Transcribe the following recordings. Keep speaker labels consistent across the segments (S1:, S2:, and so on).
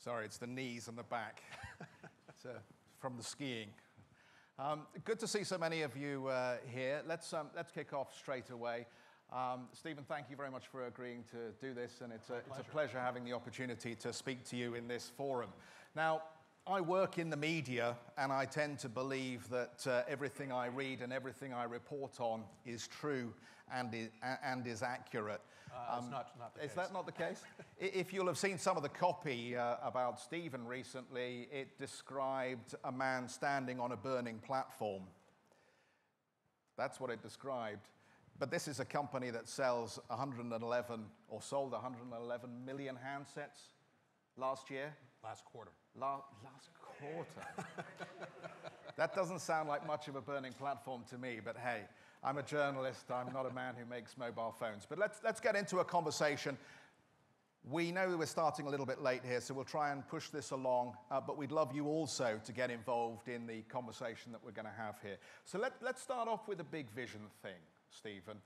S1: Sorry, it's the knees and the back. From the skiing. Good to see so many of you here. Let's kick off straight away. Stephen, thank you very much for agreeing to do this, and it's a pleasure having the opportunity to speak to you in this forum. Now, I work in the media, and I tend to believe that everything I read and everything I report on is true and is accurate.
S2: It's not the case.
S1: Is that not the case? If you'll have seen some of the copy about Stephen recently, it described a man standing on a burning platform. That's what it described. But this is a company that sells 111, or sold 111 million handsets last year.
S2: Last quarter.
S1: Last quarter. That doesn't sound like much of a burning platform to me, but hey, I'm a journalist. I'm not a man who makes mobile phones. But let's get into a conversation. We know we're starting a little bit late here, so we'll try and push this along, but we'd love you also to get involved in the conversation that we're going to have here. So let's start off with a big vision thing, Stephen.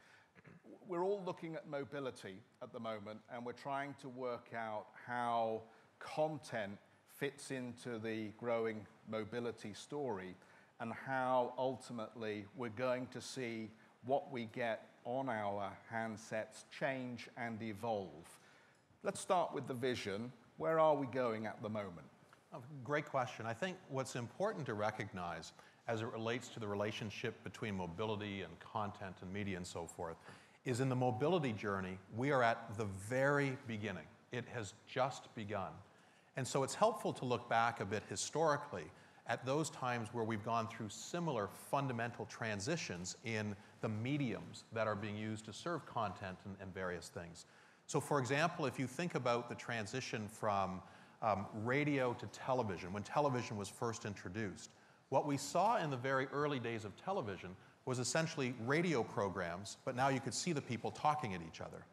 S1: We're all looking at mobility at the moment, and we're trying to work out how content fits into the growing mobility story and how ultimately we're going to see what we get on our handsets change and evolve. Let's start with the vision. Where are we going at the moment?
S2: Oh, great question. I think what's important to recognize as it relates to the relationship between mobility and content and media and so forth is in the mobility journey, we are at the very beginning. It has just begun. And so it's helpful to look back a bit historically at those times where we've gone through similar fundamental transitions in the mediums that are being used to serve content and various things. So for example, if you think about the transition from radio to television, when television was first introduced, what we saw in the very early days of television was essentially radio programs, but now you could see the people talking at each other.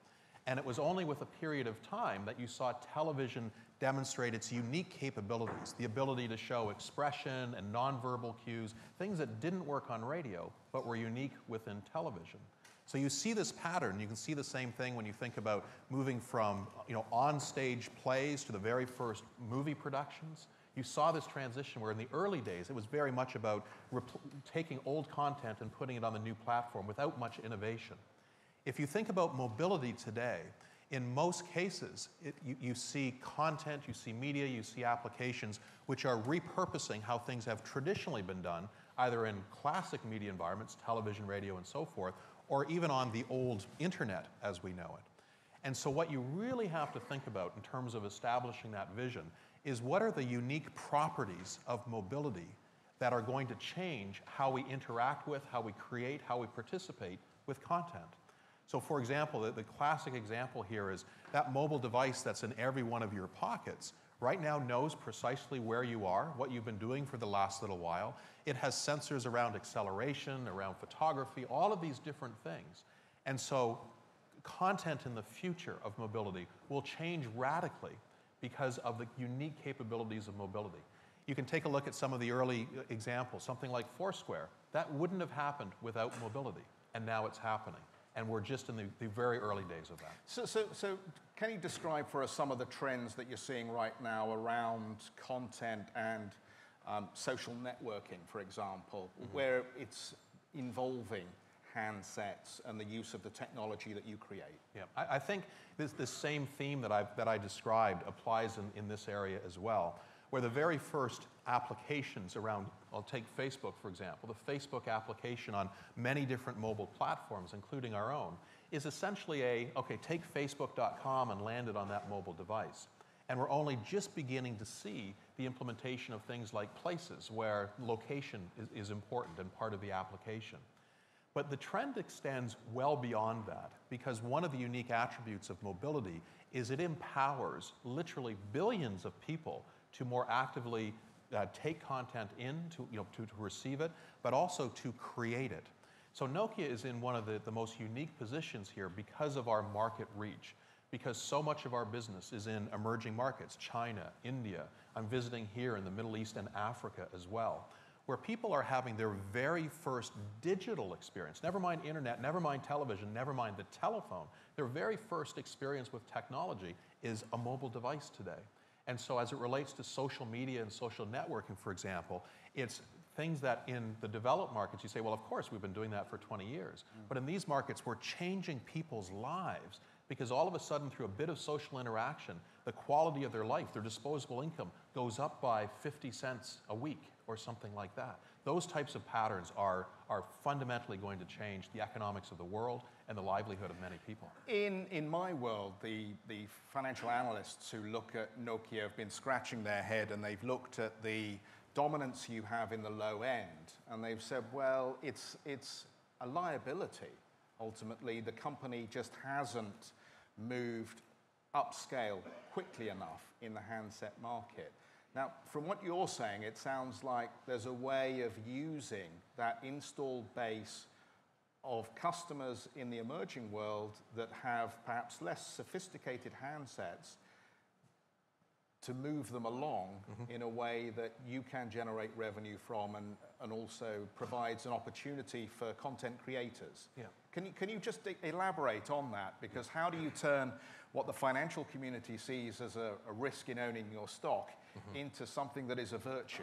S2: And it was only with a period of time that you saw television demonstrate its unique capabilities, the ability to show expression and nonverbal cues, things that didn't work on radio, but were unique within television. So you see this pattern. You can see the same thing when you think about moving from on-stage plays to the very first movie productions. You saw this transition where in the early days it was very much about taking old content and putting it on the new platform without much innovation. If you think about mobility today, in most cases, you see content, you see media, you see applications which are repurposing how things have traditionally been done, either in classic media environments, television, radio, and so forth, or even on the old internet as we know it. And so what you really have to think about in terms of establishing that vision is what are the unique properties of mobility that are going to change how we interact with, how we create, how we participate with content. So for example, the classic example here is that mobile device that's in every one of your pockets right now knows precisely where you are, what you've been doing for the last little while. It has sensors around acceleration, around photography, all of these different things. And so content in the future of mobility will change radically because of the unique capabilities of mobility. You can take a look at some of the early examples, something like Foursquare. That wouldn't have happened without mobility, and now it's happening. And we're just in the very early days of that.
S1: So can you describe for us some of the trends that you're seeing right now around content and social networking, for example, where it's involving handsets and the use of the technology that you create?
S2: Yeah, I think this same theme that I described applies in this area as well, where the very first applications around, I'll take Facebook for example, the Facebook application on many different mobile platforms, including our own, is essentially okay, take Facebook.com and land it on that mobile device. And we're only just beginning to see the implementation of things like Places, where location is important and part of the application. But the trend extends well beyond that, because one of the unique attributes of mobility is it empowers literally billions of people to more actively take content in, to receive it, but also to create it. So Nokia is in one of the most unique positions here because of our market reach, because so much of our business is in emerging markets, China, India. I'm visiting here in the Middle East and Africa as well, where people are having their very first digital experience, never mind internet, never mind television, never mind the telephone, their very first experience with technology is a mobile device today. And so as it relates to social media and social networking, for example, it's things that in the developed markets, you say, well, of course, we've been doing that for 20 years. But in these markets, we're changing people's lives because all of a sudden, through a bit of social interaction, the quality of their life, their disposable income, goes up by 50 cents a week or something like that. Those types of patterns are fundamentally going to change the economics of the world and the livelihood of many people.
S1: In my world, the financial analysts who look at Nokia have been scratching their head, and they've looked at the dominance you have in the low end, and they've said, well, it's a liability. Ultimately, the company just hasn't moved upscale quickly enough in the handset market. Now, from what you're saying, it sounds like there's a way of using that installed base of customers in the emerging world that have perhaps less sophisticated handsets to move them along in a way that you can generate revenue from, and also provides an opportunity for content creators.
S2: Yeah.
S1: Can you just elaborate on that? Because how do you turn what the financial community sees as a risk in owning your stock into something that is a virtue?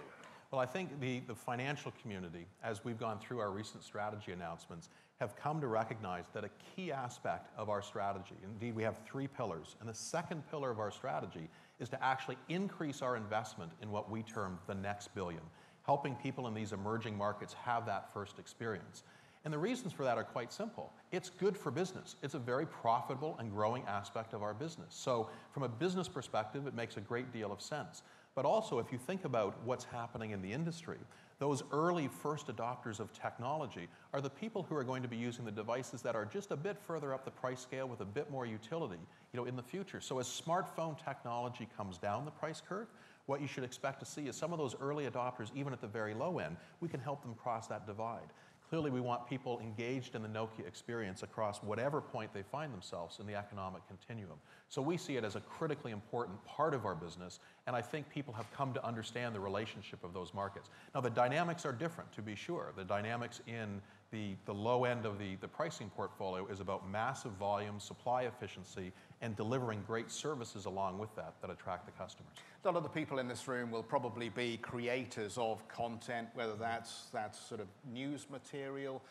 S2: Well, I think the financial community, as we've gone through our recent strategy announcements, have come to recognize that a key aspect of our strategy, indeed we have 3 pillars, and the second pillar of our strategy is to actually increase our investment in what we term the next billion, helping people in these emerging markets have that first experience. And the reasons for that are quite simple. It's good for business. It's a very profitable and growing aspect of our business. So from a business perspective, it makes a great deal of sense. But also, if you think about what's happening in the industry, those early first adopters of technology are the people who are going to be using the devices that are just a bit further up the price scale with a bit more utility, in the future. So as smartphone technology comes down the price curve, what you should expect to see is some of those early adopters, even at the very low end, we can help them cross that divide. Clearly, we want people engaged in the Nokia experience across whatever point they find themselves in the economic continuum. So we see it as a critically important part of our business, and I think people have come to understand the relationship of those markets. Now, the dynamics are different, to be sure. The dynamics in the low end of the pricing portfolio is about massive volume, supply efficiency, and delivering great services along with that attract the customers.
S1: A lot of the people in this room will probably be creators of content, whether that's sort of news material,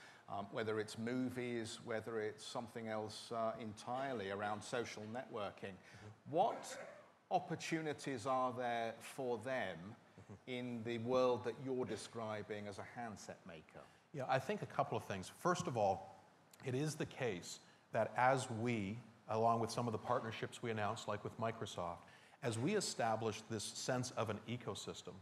S1: whether it's movies, whether it's something else entirely around social networking. What opportunities are there for them in the world that you're describing as a handset maker?
S2: Yeah, I think a couple of things. First of all, it is the case that as we, along with some of the partnerships we announced, like with Microsoft, as we establish this sense of an ecosystem,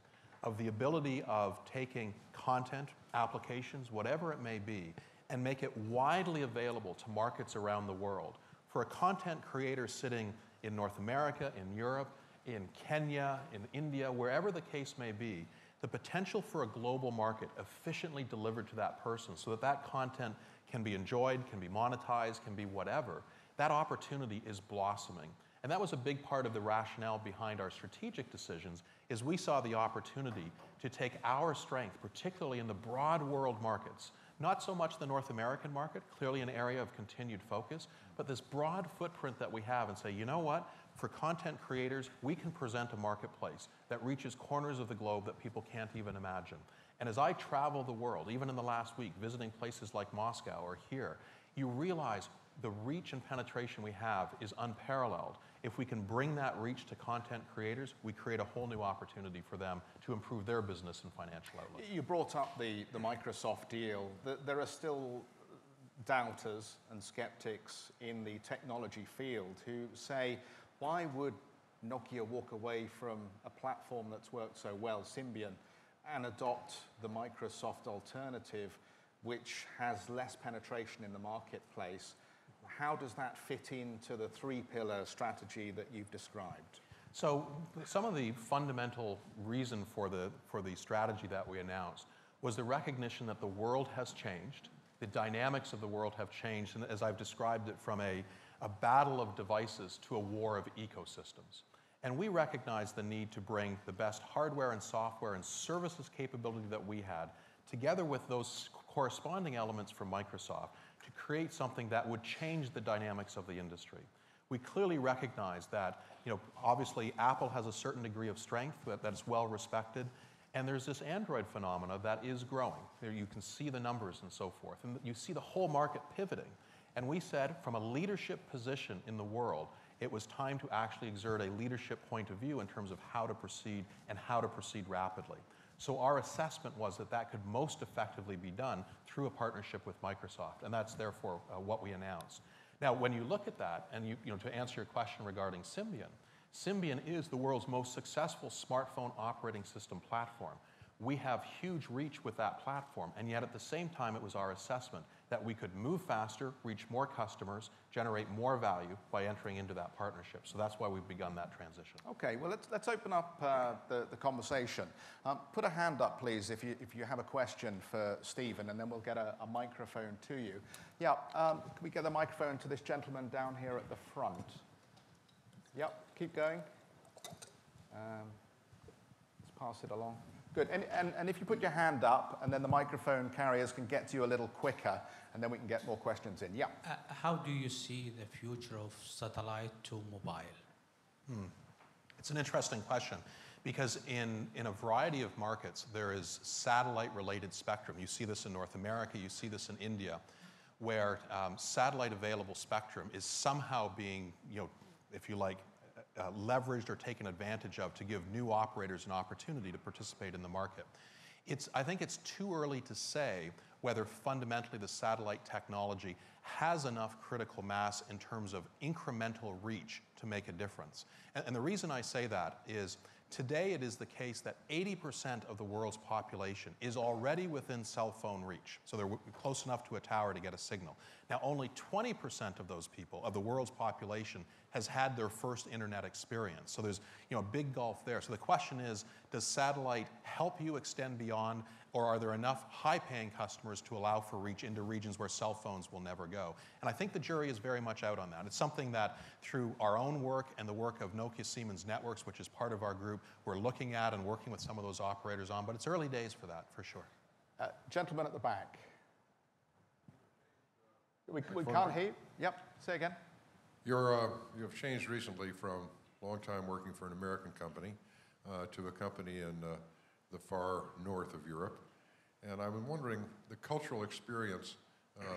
S2: of the ability of taking content, applications, whatever it may be, and make it widely available to markets around the world. For a content creator sitting in North America, in Europe, in Kenya, in India, wherever the case may be, the potential for a global market efficiently delivered to that person so that that content can be enjoyed, can be monetized, can be whatever, that opportunity is blossoming. And that was a big part of the rationale behind our strategic decisions, is we saw the opportunity to take our strength, particularly in the broad world markets, not so much the North American market, clearly an area of continued focus, but this broad footprint that we have and say, you know what, for content creators, we can present a marketplace that reaches corners of the globe that people can't even imagine. And as I travel the world, even in the last week, visiting places like Moscow or here, you realize the reach and penetration we have is unparalleled. If we can bring that reach to content creators, we create a whole new opportunity for them to improve their business and financial outlook.
S1: You brought up the Microsoft deal. There are still doubters and skeptics in the technology field who say, why would Nokia walk away from a platform that's worked so well, Symbian, and adopt the Microsoft alternative, which has less penetration in the marketplace? How does that fit into the 3-pillar strategy that you've described?
S2: So some of the fundamental reason for the strategy that we announced was the recognition that the world has changed, the dynamics of the world have changed, and as I've described it, from a battle of devices to a war of ecosystems. And we recognize the need to bring the best hardware and software and services capability that we had, together with those corresponding elements from Microsoft, to create something that would change the dynamics of the industry. We clearly recognize that obviously Apple has a certain degree of strength that's well respected. And there's this Android phenomena that is growing. There you can see the numbers and so forth. And you see the whole market pivoting. And we said, from a leadership position in the world, it was time to actually exert a leadership point of view in terms of how to proceed and how to proceed rapidly. So our assessment was that that could most effectively be done through a partnership with Microsoft. And that's therefore what we announced. Now, when you look at that, and to answer your question regarding Symbian, Symbian is the world's most successful smartphone operating system platform. We have huge reach with that platform, and yet at the same time, it was our assessment that we could move faster, reach more customers, generate more value by entering into that partnership. So that's why we've begun that transition.
S1: Okay, well, let's open up the conversation. Put a hand up, please, if you have a question for Stephen, and then we'll get a microphone to you. Yeah, can we get a microphone to this gentleman down here at the front? Yep, keep going. Let's pass it along. Good, and if you put your hand up, and then the microphone carriers can get to you a little quicker, and then we can get more questions in. Yeah.
S3: How do you see the future of satellite to mobile?
S2: It's an interesting question, because in a variety of markets, there is satellite-related spectrum. You see this in North America, you see this in India, where satellite available spectrum is somehow being, if you like, leveraged or taken advantage of to give new operators an opportunity to participate in the market. I think it's too early to say whether fundamentally the satellite technology has enough critical mass in terms of incremental reach to make a difference. And the reason I say that is today it is the case that 80% of the world's population is already within cell phone reach. So they're close enough to a tower to get a signal. Now only 20% of those people, of the world's population, has had their first internet experience. So there's a big gulf there. So the question is, does satellite help you extend beyond, or are there enough high-paying customers to allow for reach into regions where cell phones will never go? And I think the jury is very much out on that. It's something that through our own work and the work of Nokia Siemens Networks, which is part of our group, we're looking at and working with some of those operators on, but it's early days for that, for sure.
S1: Gentleman at the back. We can't hear you. Yep, say again.
S4: You've changed recently from a long time working for an American company to a company in the far north of Europe. And I'm wondering, the cultural experience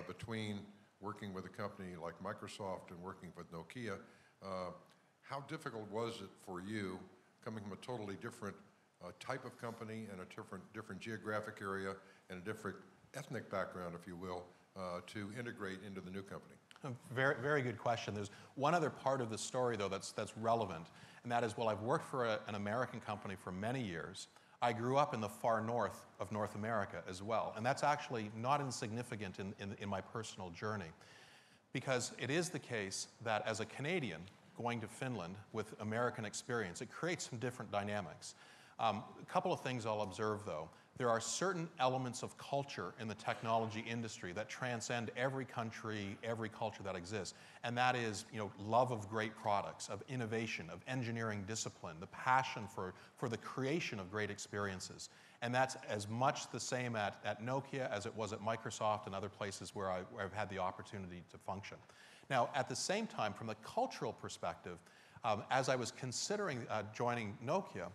S4: between working with a company like Microsoft and working with Nokia, how difficult was it for you, coming from a totally different type of company and a different geographic area and a different ethnic background, if you will, to integrate into the new company?
S2: Very, very good question. There's one other part of the story, though, that's relevant, and that is, while I've worked for an American company for many years, I grew up in the far north of North America as well, and that's actually not insignificant in my personal journey, because it is the case that as a Canadian going to Finland with American experience, it creates some different dynamics. A couple of things I'll observe, though. There are certain elements of culture in the technology industry that transcend every country, every culture that exists. And that is, love of great products, of innovation, of engineering discipline, the passion for the creation of great experiences. And that's as much the same at Nokia as it was at Microsoft and other places where I've had the opportunity to function. Now, at the same time, from the cultural perspective, as I was considering joining Nokia,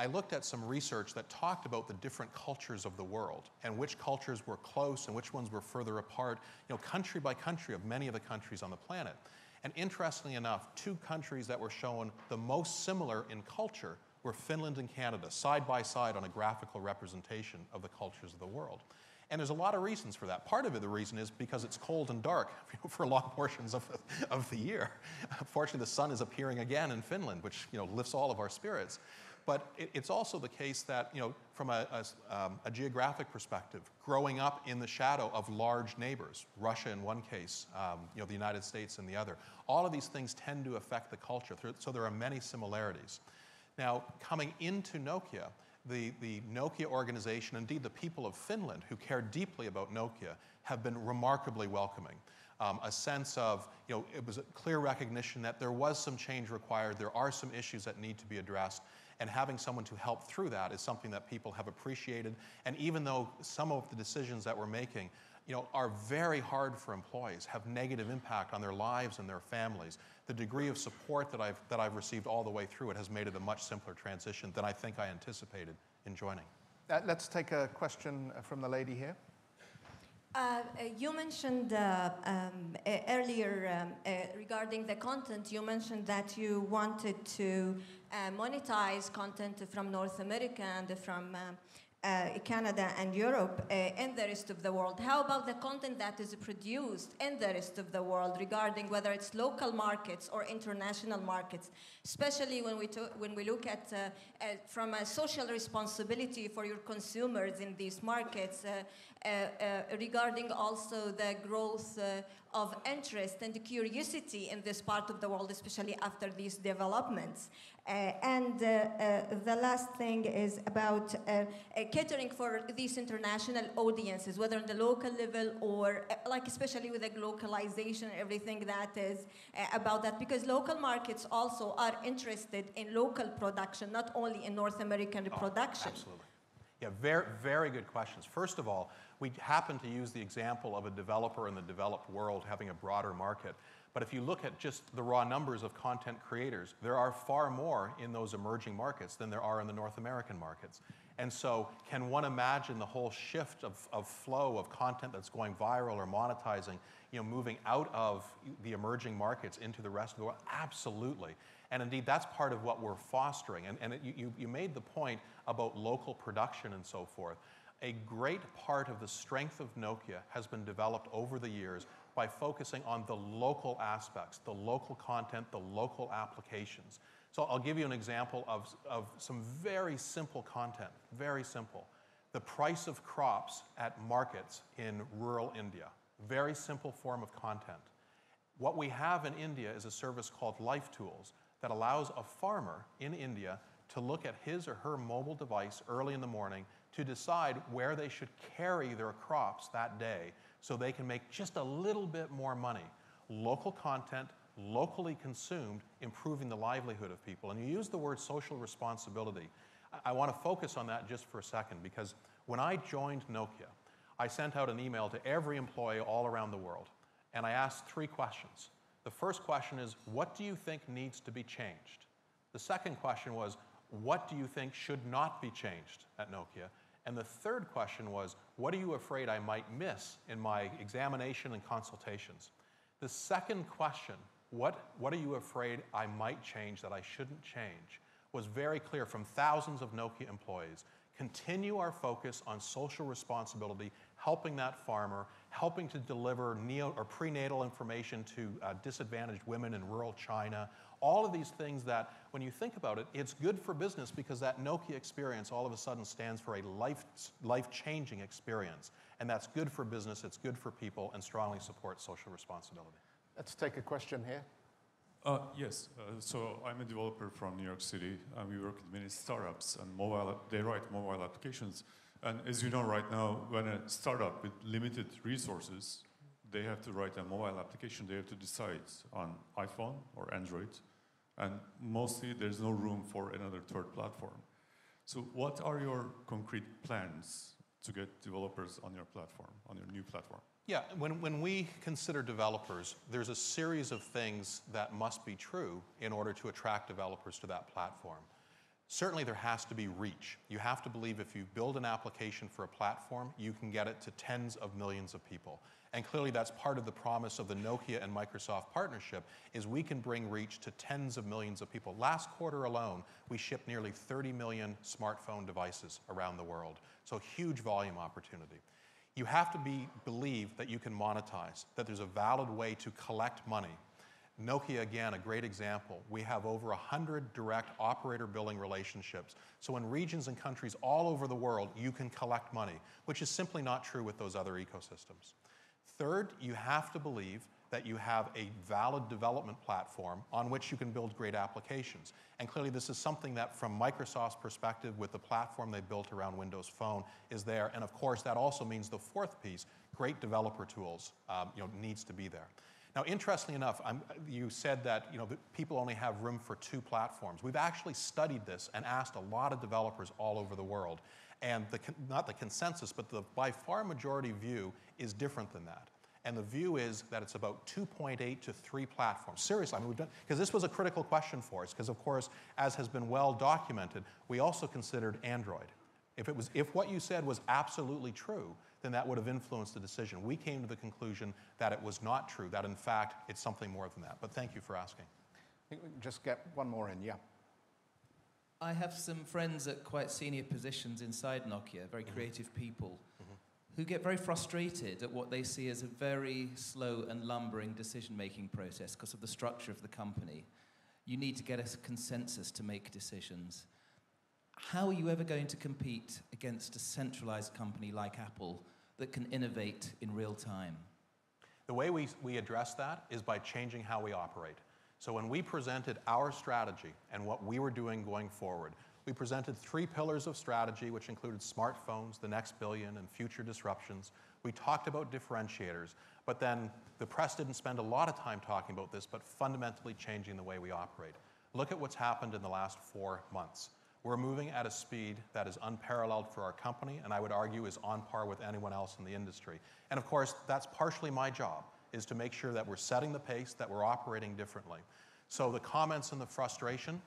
S2: I looked at some research that talked about the different cultures of the world and which cultures were close and which ones were further apart, country by country of many of the countries on the planet. And interestingly enough, two countries that were shown the most similar in culture were Finland and Canada, side by side on a graphical representation of the cultures of the world. And there's a lot of reasons for that. Part of it, the reason is because it's cold and dark for long portions of the year. Fortunately, the sun is appearing again in Finland, which lifts all of our spirits. But it's also the case that, from a geographic perspective, growing up in the shadow of large neighbors, Russia in one case, the United States in the other, all of these things tend to affect the culture. So there are many similarities. Now, coming into Nokia, the Nokia organization, indeed the people of Finland who care deeply about Nokia, have been remarkably welcoming. A sense of, it was a clear recognition that there was some change required, there are some issues that need to be addressed, and having someone to help through that is something that people have appreciated. And even though some of the decisions that we're making, are very hard for employees, have negative impact on their lives and their families. The degree of support that I've received all the way through it has made it a much simpler transition than I think I anticipated in joining.
S1: Let's take a question from the lady here.
S5: You mentioned earlier regarding the content, you mentioned that you wanted to monetize content from North America and from Canada and Europe and the rest of the world. How about the content that is produced in the rest of the world regarding whether it's local markets or international markets, especially when we look at from a social responsibility for your consumers in these markets, regarding also the growth of interest and curiosity in this part of the world, especially after these developments. And the last thing is about catering for these international audiences, whether on the local level or like especially with the globalization, everything that is about that, because local markets also are interested in local production, not only in North American production.
S2: Absolutely. Yeah, very, very good questions. First of all, we happen to use the example of a developer in the developed world having a broader market. But if you look at just the raw numbers of content creators, there are far more in those emerging markets than there are in the North American markets. And so can one imagine the whole shift of flow of content that's going viral or monetizing, moving out of the emerging markets into the rest of the world? Absolutely. And indeed, that's part of what we're fostering. And you made the point about local production and so forth. A great part of the strength of Nokia has been developed over the years by focusing on the local aspects, the local content, the local applications. So I'll give you an example of some very simple content, very simple. The price of crops at markets in rural India, very simple form of content. What we have in India is a service called Life Tools that allows a farmer in India to look at his or her mobile device early in the morning to decide where they should carry their crops that day so they can make just a little bit more money. Local content, locally consumed, improving the livelihood of people. And you use the word social responsibility. I want to focus on that just for a second, because when I joined Nokia, I sent out an email to every employee all around the world, and I asked 3 questions. The first question is, what do you think needs to be changed? The second question was, what do you think should not be changed at Nokia? And the third question was, what are you afraid I might miss in my examination and consultations? The second question, what are you afraid I might change that I shouldn't change, was very clear from thousands of Nokia employees. Continue our focus on social responsibility, helping that farmer, helping to deliver prenatal information to disadvantaged women in rural China. All of these things that, when you think about it, it's good for business because that Nokia experience all of a sudden stands for a life-changing experience. And that's good for business, it's good for people, and strongly supports social responsibility.
S1: Let's take a question here.
S6: Yes, so I'm a developer from New York City, and we work with many startups, and they write mobile applications. And as you know right now, when a startup with limited resources, they have to write a mobile application, they have to decide on iPhone or Android, and mostly there's no room for another third platform. So what are your concrete plans to get developers on your platform, on your new platform?
S2: Yeah, when we consider developers, there's a series of things that must be true in order to attract developers to that platform. Certainly there has to be reach. You have to believe if you build an application for a platform, you can get it to tens of millions of people. And clearly that's part of the promise of the Nokia and Microsoft partnership, is we can bring reach to tens of millions of people. Last quarter alone, we shipped nearly 30 million smartphone devices around the world. So huge volume opportunity. You have to believe that you can monetize, that there's a valid way to collect money. Nokia, again, a great example. We have over 100 direct operator billing relationships. So in regions and countries all over the world, you can collect money, which is simply not true with those other ecosystems. Third, you have to believe that you have a valid development platform on which you can build great applications. And clearly this is something that from Microsoft's perspective with the platform they built around Windows Phone is there. And of course that also means the fourth piece, great developer tools needs to be there. Now, interestingly enough, you said that people only have room for 2 platforms. We've actually studied this and asked a lot of developers all over the world. And not the consensus, but the by far majority view is different than that. And the view is that it's about 2.8 to 3 platforms. Seriously, I mean, because this was a critical question for us, because of course, as has been well documented, we also considered Android. If what you said was absolutely true, then that would have influenced the decision. We came to the conclusion that it was not true, that in fact, it's something more than that. But thank you for asking.
S1: I think we can just get one more in, yeah.
S7: I have some friends at quite senior positions inside Nokia, very creative people, who get very frustrated at what they see as a very slow and lumbering decision-making process because of the structure of the company. You need to get a consensus to make decisions. How are you ever going to compete against a centralized company like Apple that can innovate in real time?
S2: The way we address that is by changing how we operate. So when we presented our strategy and what we were doing going forward, we presented 3 pillars of strategy, which included smartphones, the next billion, and future disruptions. We talked about differentiators, but then the press didn't spend a lot of time talking about this, but fundamentally changing the way we operate. Look at what's happened in the last 4 months. We're moving at a speed that is unparalleled for our company, and I would argue is on par with anyone else in the industry. And of course, that's partially my job, is to make sure that we're setting the pace, that we're operating differently. So the comments and the frustration,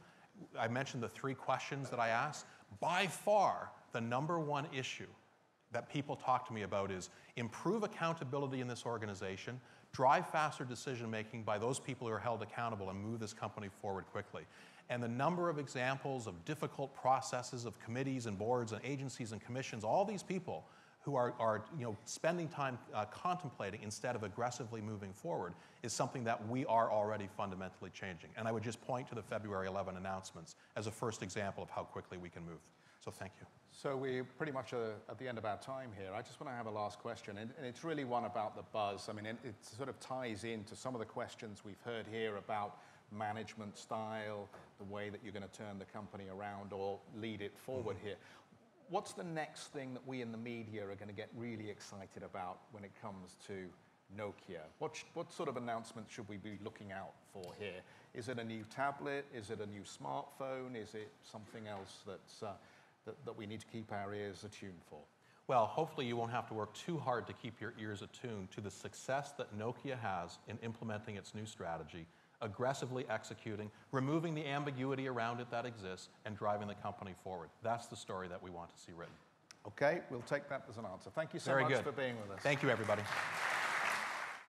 S2: I mentioned the 3 questions that I asked. By far, the #1 issue that people talk to me about is improve accountability in this organization, drive faster decision-making by those people who are held accountable, and move this company forward quickly. And the number of examples of difficult processes of committees and boards and agencies and commissions, all these people who are spending time contemplating instead of aggressively moving forward, is something that we are already fundamentally changing. And I would just point to the February 11 announcements as a first example of how quickly we can move. So thank you.
S1: So we're pretty much at the end of our time here. I just want to have a last question, and it's really one about the buzz. I mean, it sort of ties into some of the questions we've heard here about management style, the way that you're going to turn the company around or lead it forward here. What's the next thing that we in the media are going to get really excited about when it comes to Nokia? What sort of announcements should we be looking out for here? Is it a new tablet? Is it a new smartphone? Is it something else that we need to keep our ears attuned for?
S2: Well, hopefully you won't have to work too hard to keep your ears attuned to the success that Nokia has in implementing its new strategy, aggressively executing, removing the ambiguity around it that exists, and driving the company forward. That's the story that we want to see written.
S1: Okay, we'll take that as an answer. Thank you so
S2: Very
S1: much
S2: good.
S1: for being with us.
S2: Thank you, everybody.